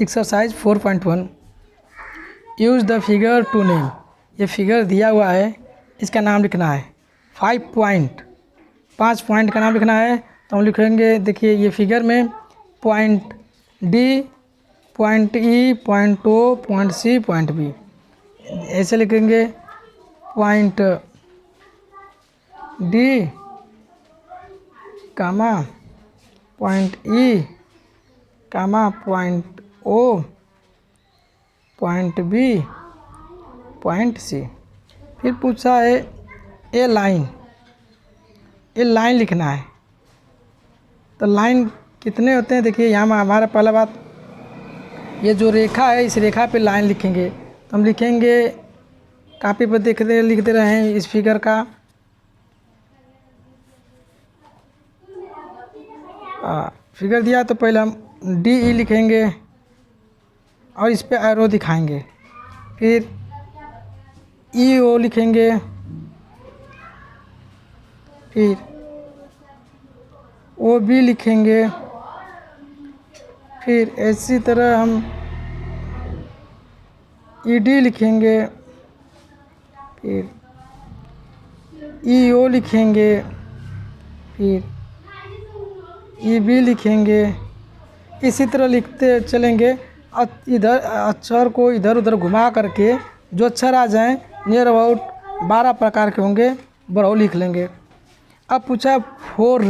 Exercise 4.1 use the figure to name. ये figure दिया हुआ है, इसका नाम लिखना है। 5 पॉइंट का नाम लिखना है। तो हम लिखेंगे, देखिए ये फिगर में point D, point E, point O, point C, point B, ऐसे लिखेंगे। Point D comma point E comma point O, point B, point C. फिर पूछा है ए लाइन लिखना है। तो लाइन कितने होते हैं, देखिए यहाँ हमारा पहला बात, ये जो रेखा है इस रेखा पे लाइन लिखेंगे। तो हम लिखेंगे, कापी पर लिखते रहें इस फिगर का। फिगर दिया तो पहले हम डी ई लिखेंगे और इस पे एरो दिखाएंगे। फिर ई ओ लिखेंगे, फिर ओ बी लिखेंगे, फिर इसी तरह हम ई डी लिखेंगे, फिर ई ओ लिखेंगे, फिर ई बी लिखेंगे। इसी तरह लिखते चलेंगे। इधर अक्षर को इधर उधर घुमा करके जो अक्षर आ जाएं, नियर अबाउट 12 प्रकार के होंगे, वो लिख लेंगे। अब पूछा 4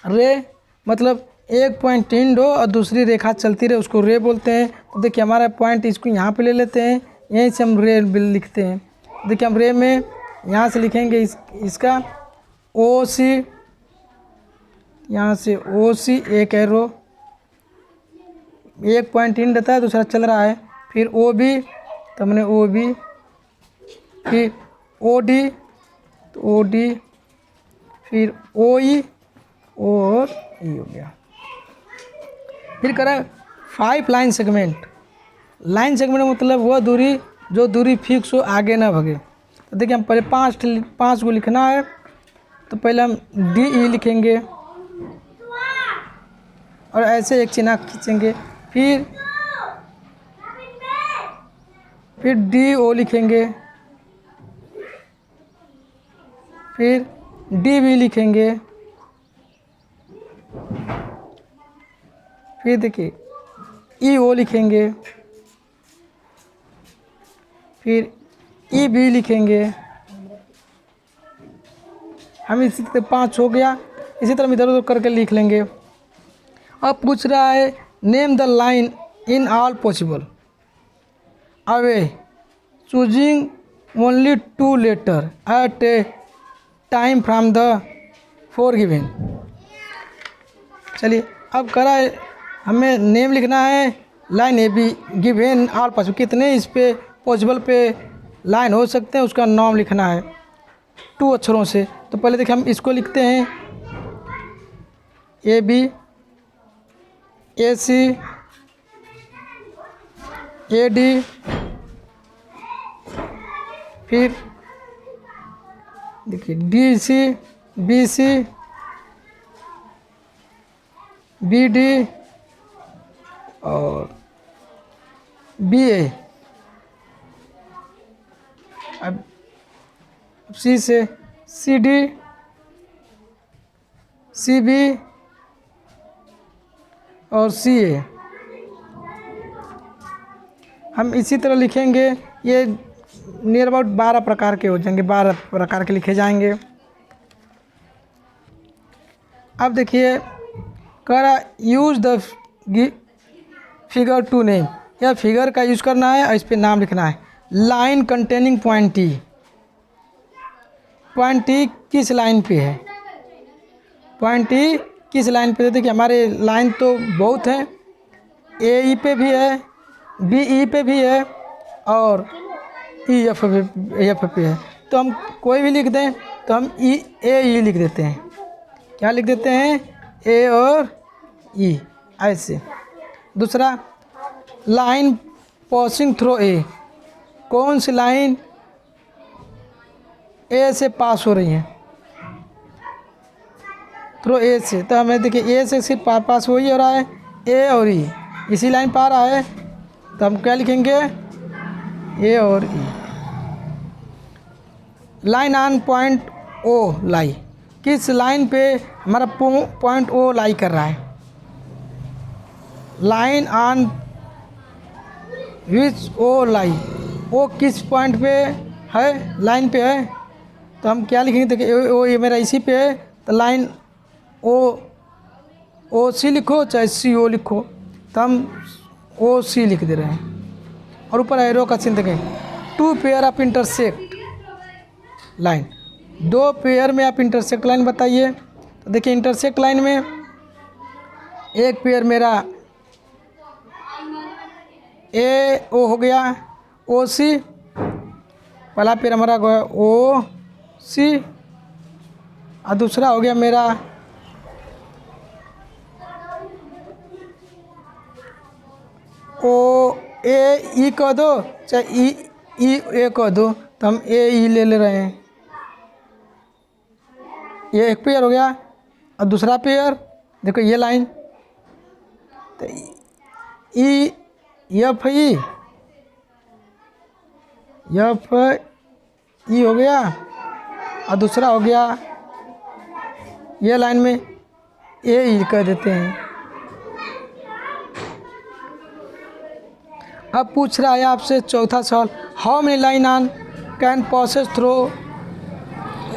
रे मतलब एक पॉइंट टिंड हो और दूसरी रेखा चलती रहे, उसको रे बोलते हैं। तो देखिए हमारा पॉइंट, इसको यहाँ पे ले लेते हैं, यहीं से हम रे लिखते हैं। देखिए हम रे में यहाँ से लिखेंगे इसका ओ सी, यहाँ से ओ सी, एक एरो, एक पॉइंट इन रहता है, दूसरा चल रहा है। फिर ओ बी, तो हमने ओ बी, फिर ओ डी, तो ओ डी, फिर ओ ई, और ई हो गया। फिर करें 5 लाइन सेगमेंट। लाइन सेगमेंट मतलब वह दूरी जो दूरी फिक्स हो, आगे ना भगे। तो देखिए हम पहले 5 को लिखना है। तो पहले हम डी ई लिखेंगे और ऐसे एक चिन्ह खींचेंगे। फिर डी ओ लिखेंगे, फिर डी बी लिखेंगे, फिर देखिए ई ओ लिखेंगे, फिर ई बी लिखेंगे। हम इसी तरह 5 हो गया। इसी तरह हम इधर उधर करके लिख लेंगे। अब पूछ रहा है name the line in all possible away choosing only 2 letter at a time from the 4 given. चलिए अब करा है, हमें नेम लिखना है line A B given all possible, कितने इस पे पॉसिबल पे लाइन हो सकते हैं उसका नाम लिखना है 2 अक्षरों से। तो पहले देखिए हम इसको लिखते हैं A B, A C, A D, फिर देखिए D C, B C, B D और बी ए। अब सी से सी डी, सी बी और सी ए। हम इसी तरह लिखेंगे। ये नियर अबाउट 12 प्रकार के हो जाएंगे, 12 प्रकार के लिखे जाएंगे। अब देखिए करा use the figure to name. यह फिगर का यूज़ करना है और इस पे नाम लिखना है। Line containing point T. Point T किस लाइन पे है, पॉइंट टी किस लाइन पे है। देखिए हमारे लाइन तो बहुत हैं, ए ई पे भी है, बी ई पे भी है और ई एफ पे है। तो हम कोई भी लिख दें, तो हम ए ई लिख देते हैं। क्या लिख देते हैं, ए और ई, ऐसे। दूसरा लाइन पासिंग थ्रू ए, कौन सी लाइन ए से पास हो रही है, थ्रू ए से। तो हमें देखिए ए से सिर्फ पास हो ही हो रहा है, ए और ई, इसी लाइन पर आ रहा है, तो हम क्या लिखेंगे, ए और ई। लाइन ऑन पॉइंट ओ लाई, किस लाइन पे हमारा पॉइंट ओ लाई कर रहा है। लाइन ऑन विच ओ लाई, ओ किस पॉइंट पे है, लाइन पे है, तो हम क्या लिखेंगे, देखिए ओ ये मेरा इसी पे है, तो लाइन ओ सी लिखो चाहे सी ओ लिखो, तो हम ओ सी लिख दे रहे हैं। और ऊपर एरो का चिन्ह देखें, 2 pair of intersect line, 2 pair में आप इंटरसेक्ट लाइन बताइए। तो देखिए इंटरसेक्ट लाइन में एक पेयर मेरा ए ओ हो गया, ओ सी, पहला पेयर हमारा ओ सी, और दूसरा हो गया मेरा ओ ए ई कह दो चाहे ई ए कह दो, तो हम ए ई ले रहे हैं। ये एक पेयर हो गया, और दूसरा पेयर देखो ये लाइन, तो ई एफ ई हो गया, और दूसरा हो गया ये लाइन में ए ई कह देते हैं। अब पूछ रहा है आपसे चौथा सवाल, how many line on can passes through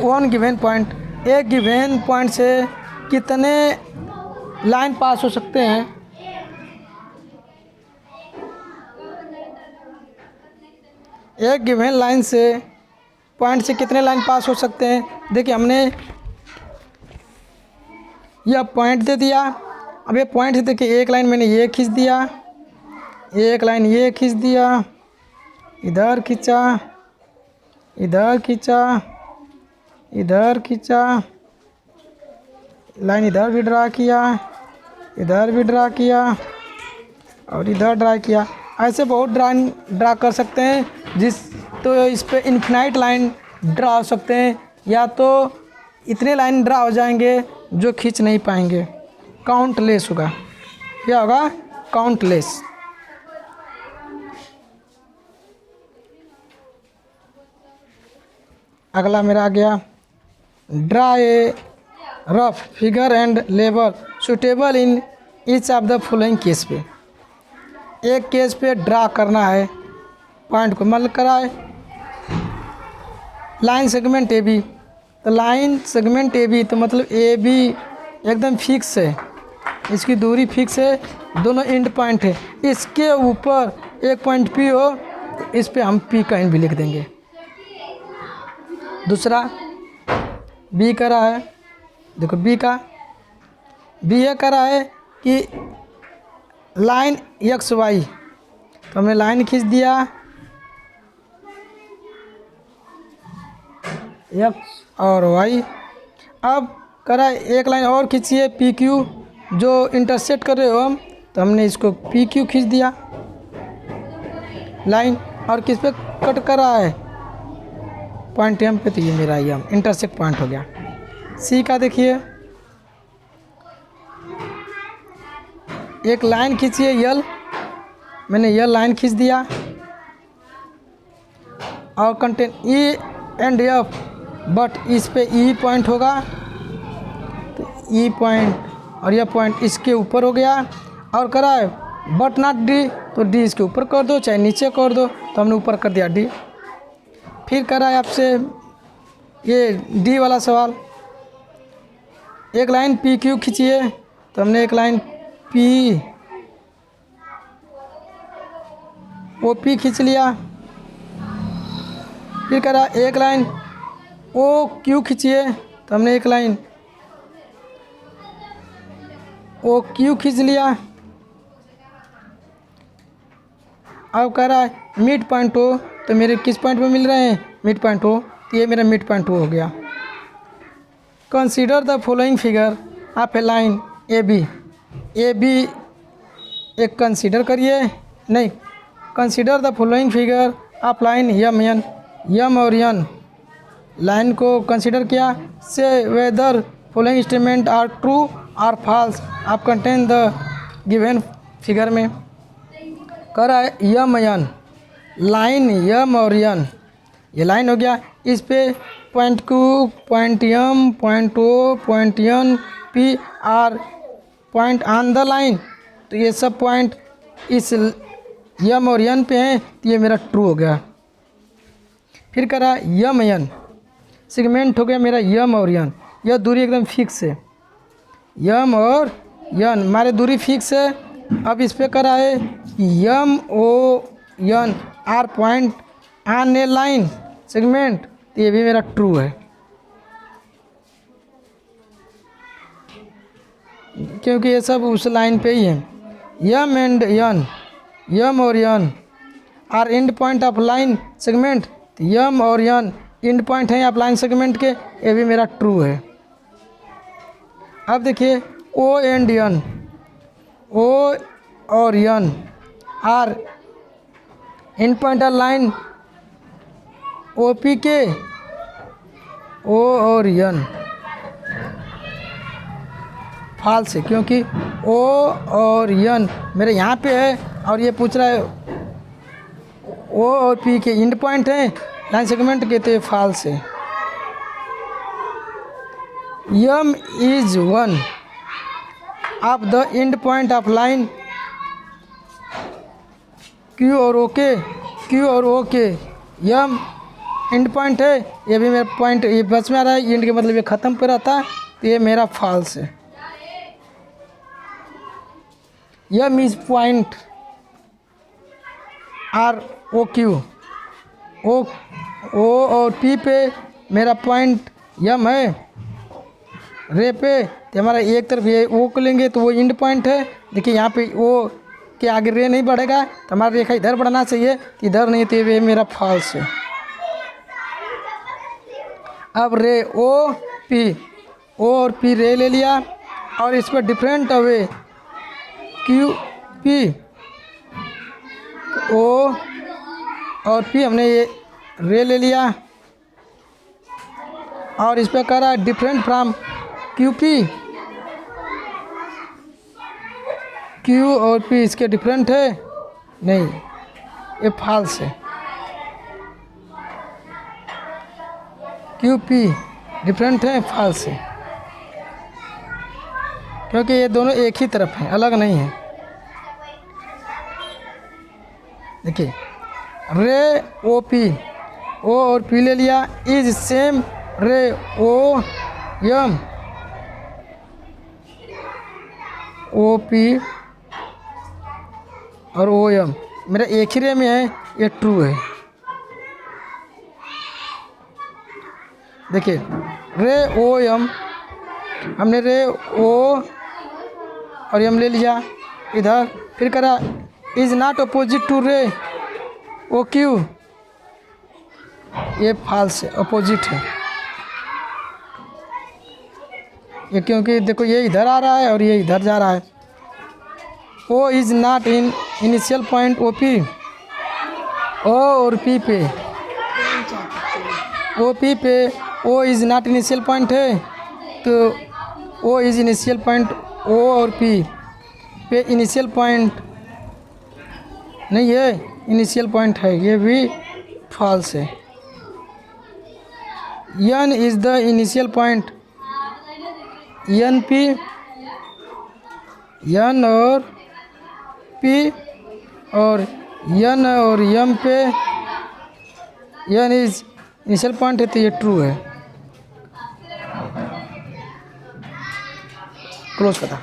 one given point, एक गिवन पॉइंट से कितने लाइन पास हो सकते हैं। एक गिवन लाइन से पॉइंट से कितने लाइन पास हो सकते हैं। देखिए हमने यह पॉइंट दे दिया, अब ये पॉइंट से देखिए एक लाइन मैंने ये खींच दिया, एक लाइन ये खींच दिया, इधर खींचा, इधर खींचा, इधर खींचा, लाइन इधर भी ड्रा किया, इधर भी ड्रा किया, और इधर ड्रा किया। ऐसे बहुत ड्रा कर सकते हैं, तो इस पे इन्फिनाइट लाइन ड्रा हो सकते हैं, या तो इतने लाइन ड्रा हो जाएंगे जो खींच नहीं पाएंगे, काउंटलेस होगा। क्या होगा, काउंटलेस। अगला मेरा आ गया, draw a rough figure and label suitable in each of the following case पे। एक केस पे ड्रा करना है पॉइंट को, मतलब कराए लाइन सेगमेंट ए बी, तो लाइन सेगमेंट ए बी तो मतलब ए बी एकदम फिक्स है, इसकी दूरी फिक्स है, दोनों एंड पॉइंट है। इसके ऊपर एक पॉइंट पी हो तो इस पे हम पी का एंड भी लिख देंगे। दूसरा बी करा है, देखो बी ये करा है कि लाइन एक्स वाई, तो हमने लाइन खींच दिया एक्स और वाई। अब करा एक लाइन और खींचिए पी क्यू, जो इंटरसेक्ट कर रहे हो हम, तो हमने इसको पी क्यू खींच दिया लाइन, और किस पे कट करा है, पॉइंट एम पे, तो ये मेरा एम इंटरसेक्ट पॉइंट हो गया। सी का देखिए, एक लाइन खींचिए यल, मैंने यल लाइन खींच दिया, और contain E and F, but इस पे ई पॉइंट होगा, तो ई पॉइंट और यह पॉइंट इसके ऊपर हो गया। और करा है बट नॉट डी, तो डी इसके ऊपर कर दो चाहे नीचे कर दो, तो हमने ऊपर कर दिया डी। फिर करा है आपसे ये डी वाला सवाल, एक लाइन पी क्यू खींचिए, तो हमने एक लाइन पी ओ पी खींच लिया। फिर करा एक लाइन ओ क्यू खींचिए, तो हमने एक लाइन ओ क्यू खींच लिया। अब कह रहा है मिड पॉइंट हो, तो मेरे किस पॉइंट पे मिल रहे हैं, मिड पॉइंट हो, तो ये मेरा मिड पॉइंट हो गया। Consider the following figure of a line A B एक कंसीडर करिए, नहीं, consider the following figure of line M N, M और एन लाइन को कंसीडर किया, say whether following statement are true or false, आप contain the given figure में। कह रहा है यम एन, लाइन यम और एन, ये लाइन हो गया। इस पे point Q, point M, point O, point N, P R point on the line, तो ये सब पॉइंट इस यम और एन पे हैं, तो ये मेरा ट्रू हो गया। फिर करा यम एन, सेगमेंट हो गया मेरा यम और एन, यह दूरी एकदम फिक्स है, यम और एन हमारे दूरी फिक्स है। अब इस पे करा है M O N R point on a line segment, तो ये भी मेरा ट्रू है, क्योंकि ये सब उस लाइन पे ही है। यम एंड एन, यम और N R end point of line segment, तो यम और एन एंड पॉइंट हैं आप लाइन सेगमेंट के, ये भी मेरा ट्रू है। अब देखिए ओ एंड एन, ओ और N R end point of line O P के, ओ और एन फॉल्स है, क्योंकि ओ और एन मेरे यहाँ पे है और ये पूछ रहा है ओ और पी के एंड पॉइंट है लाइन सेगमेंट के, तो ये फॉल्स है। M is one of the end point of line Q और ओके, क्यू और ओके यम एंड पॉइंट है, ये भी मेरा पॉइंट ये बस में आ रहा है, एंड के मतलब ये ख़त्म पे रहता है, तो ये मेरा फॉल्स है। M is point R O Q, O और पी पे मेरा पॉइंट यम है, रे पे तो हमारा एक तरफ ये ओ को लेंगे तो वो एंड पॉइंट है। देखिए यहाँ पे ओ के आगे रे नहीं बढ़ेगा, तो हमारा रेखा इधर बढ़ना चाहिए, तो इधर नहीं, तो ये मेरा फॉल्स है। अब रे ओ पी, ओ और पी रे ले लिया और इस पर different away Q P, O और पी हमने ये रे ले लिया और इस पर करा different from Q P, Q और पी इसके डिफरेंट है नहीं, ये फॉल्स है। क्यू पी डिफरेंट है, फॉल्स है, क्योंकि ये दोनों एक ही तरफ हैं, अलग नहीं है। देखिए रे ओ पी, ओ और पी ले लिया, इज सेम रे ओ यम, ओ पी और ओ एम मेरा एक ही रे में है, ये ट्रू है। देखिए रे ओ एम हमने रे ओ और एम ले लिया इधर, फिर करा इज नॉट अपोजिट टू रे ओ क्यू, ये फॉल्स है, अपोजिट है ये, क्योंकि देखो ये इधर आ रहा है और ये इधर जा रहा है। O is not in initial point O P, O और पी पे, ओ पी पे O is not initial point है, तो O is initial point, O और पी पे इनिशियल पॉइंट नहीं है, इनिशियल पॉइंट है, ये भी फॉल्स है। N is the initial point, N P, N और पी और एन और एम पे एन इज इनिशियल पॉइंट है, तो ये ट्रू है। क्लोज करता।